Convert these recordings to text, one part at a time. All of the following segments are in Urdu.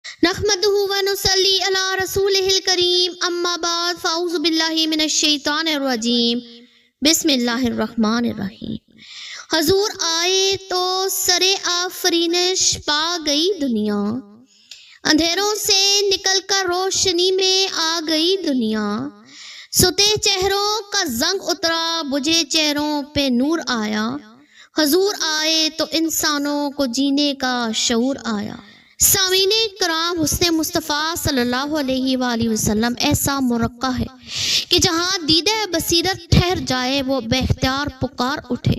نحمده ونصلي على رسوله الكريم اما بعد فاعوذ باللہ من الشیطان الرجیم بسم اللہ الرحمن الرحیم۔ حضور آئے تو سر آفرینش پا گئی دنیا، اندھیروں سے نکل کر روشنی میں آ گئی دنیا، ستے چہروں کا زنگ اترا بجھے چہروں پہ نور آیا، حضور آئے تو انسانوں کو جینے کا شعور آیا۔ سامعین کرام، حسن مصطفیٰ صلی اللہ علیہ وآلہ وسلم ایسا مرقع ہے کہ جہاں دیدہ بصیرت ٹھہر جائے وہ بے اختیار پکار اٹھے۔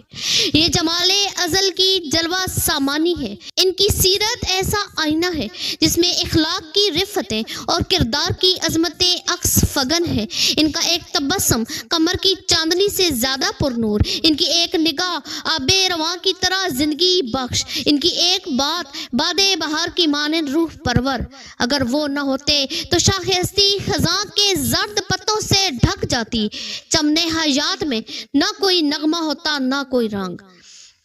یہ جمال ازل کی جلوہ سامانی ہے، ان کی سیرت ایسا آئینہ ہے جس میں اخلاق کی رفتیں اور کردار کی عظمتیں عکس فگن ہے۔ ان کا ایک تبسم قمر کی چاندنی سے زیادہ پرنور، ان کی ایک نگاہ آب رواں کی طرح زندگی بخش، ان کی ایک بات باد بہار کی مانند روح پرور۔ اگر وہ نہ ہوتے تو شاخ ہستی خزاں کے زرد پتوں سے ڈھک جاتی، چمنے حیات میں نہ کوئی نغمہ ہوتا نہ کوئی رنگ۔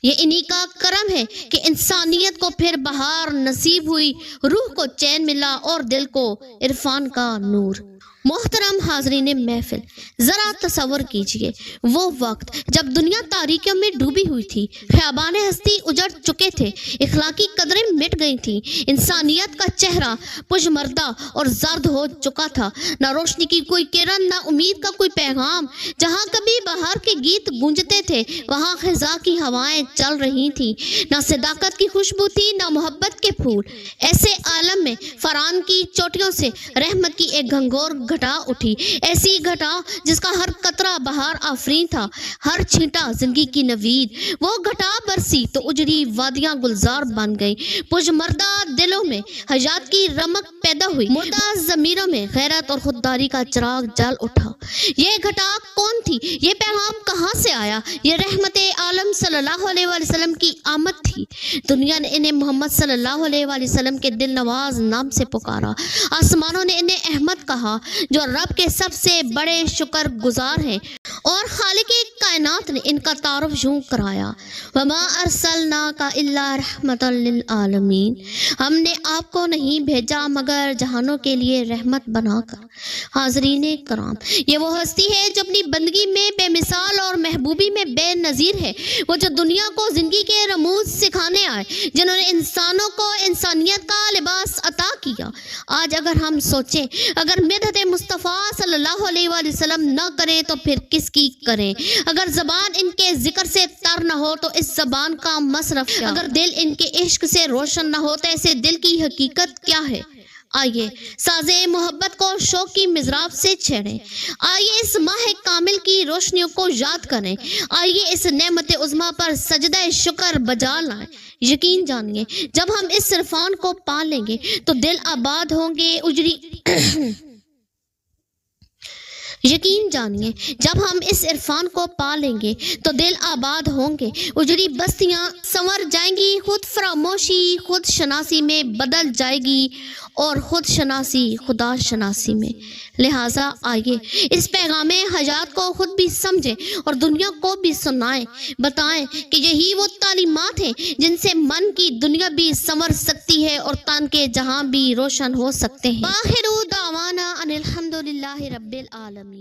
یہ انہی کا کرم ہے کہ انسانیت کو پھر بہار نصیب ہوئی، روح کو چین ملا اور دل کو عرفان کا نور۔ محترم حاضرین محفل، ذرا تصور کیجئے وہ وقت جب دنیا تاریکیوں میں ڈوبی ہوئی تھی، خیابان ہستی اجڑ چکے تھے، اخلاقی قدریں مٹ گئی تھیں، انسانیت کا چہرہ پشمردہ اور زرد ہو چکا تھا، نہ روشنی کی کوئی کرن، نہ امید کا کوئی پیغام۔ جہاں کبھی بہار کے گیت گونجتے تھے وہاں خزاں کی ہوائیں چل رہی تھیں، نہ صداقت کی خوشبو تھی نہ محبت کے پھول۔ ایسے عالم میں فرعون کی چوٹیوں سے رحمت کی ایک گھنگور گھٹا اٹھی، ایسی گھٹا جس کا ہر قطرہ بہار آفرین تھا، ہر چھینٹا زندگی کی نوید۔ وہ گھٹا برسی تو اجڑی وادیاں گلزار بن گئی، پشمردہ دلوں میں حیات کی رمق پیدا ہوئی، مردہ ضمیروں میں غیرت اور خودداری کا چراغ جل اٹھا۔ یہ گھٹا کون تھی؟ یہ پیغام کہاں سے آیا؟ یہ رحمت عالم صلی اللہ علیہ وآلہ وسلم کی آمد تھی۔ دنیا نے انہیں محمد صلی اللہ علیہ وآلہ وسلم کے دل نواز نام سے پکارا، آسمانوں نے انہیں احمد کہا جو رب کے سب سے بڑے شکر گزار ہیں، اور خالق کائنات نے ان کا تعارف یوں کرایا، وما ارسلناک الا رحمۃ للعالمین، ہم نے آپ کو نہیں بھیجا مگر جہانوں کے لیے رحمت بنا کر۔ حاضرین کرام، یہ وہ ہستی ہے جو اپنی بندگی میں بے مثال اور محبوبی میں بے نظیر ہے، وہ جو دنیا کو زندگی کے رموز سکھانے آئے، جنہوں نے انسانوں کو انسانیت کا لباس عطا کیا۔ آج اگر ہم سوچیں، اگر مدحت مصطفیٰ صلی اللہ علیہ وآلہ وسلم نہ کریں تو پھر کس کی کریں؟ اگر زبان ان کے ذکر سے تر نہ ہو تو اس زبان کا مصرف کیا؟ اگر دل ان کے عشق سے روشن نہ ہو تو ایسے دل کی حقیقت کیا ہے؟ آئیے ساز محبت کو شوق کی مضراب سے چھیڑیں، آئیے اس ماہ کامل کی روشنیوں کو یاد کریں، آئیے اس نعمت عظمیٰ پر سجدہ شکر بجا لائیں۔ یقین جانیے جب ہم اس عرفان کو پا لیں گے تو دل آباد ہوں گے، یقین جانیے جب ہم اس عرفان کو پا لیں گے تو دل آباد ہوں گے، اجڑی بستیاں سنور جائیں گی، خود فراموشی خود شناسی میں بدل جائے گی اور خود شناسی خدا شناسی میں۔ لہٰذا آئیے اس پیغام حیات کو خود بھی سمجھیں اور دنیا کو بھی سنائیں، بتائیں کہ یہی وہ تعلیمات ہیں جن سے من کی دنیا بھی سنور سکتی ہے اور تن کے جہاں بھی روشن ہو سکتے ہیں۔ آخر دعوانا ان الحمد للہ رب العالمین۔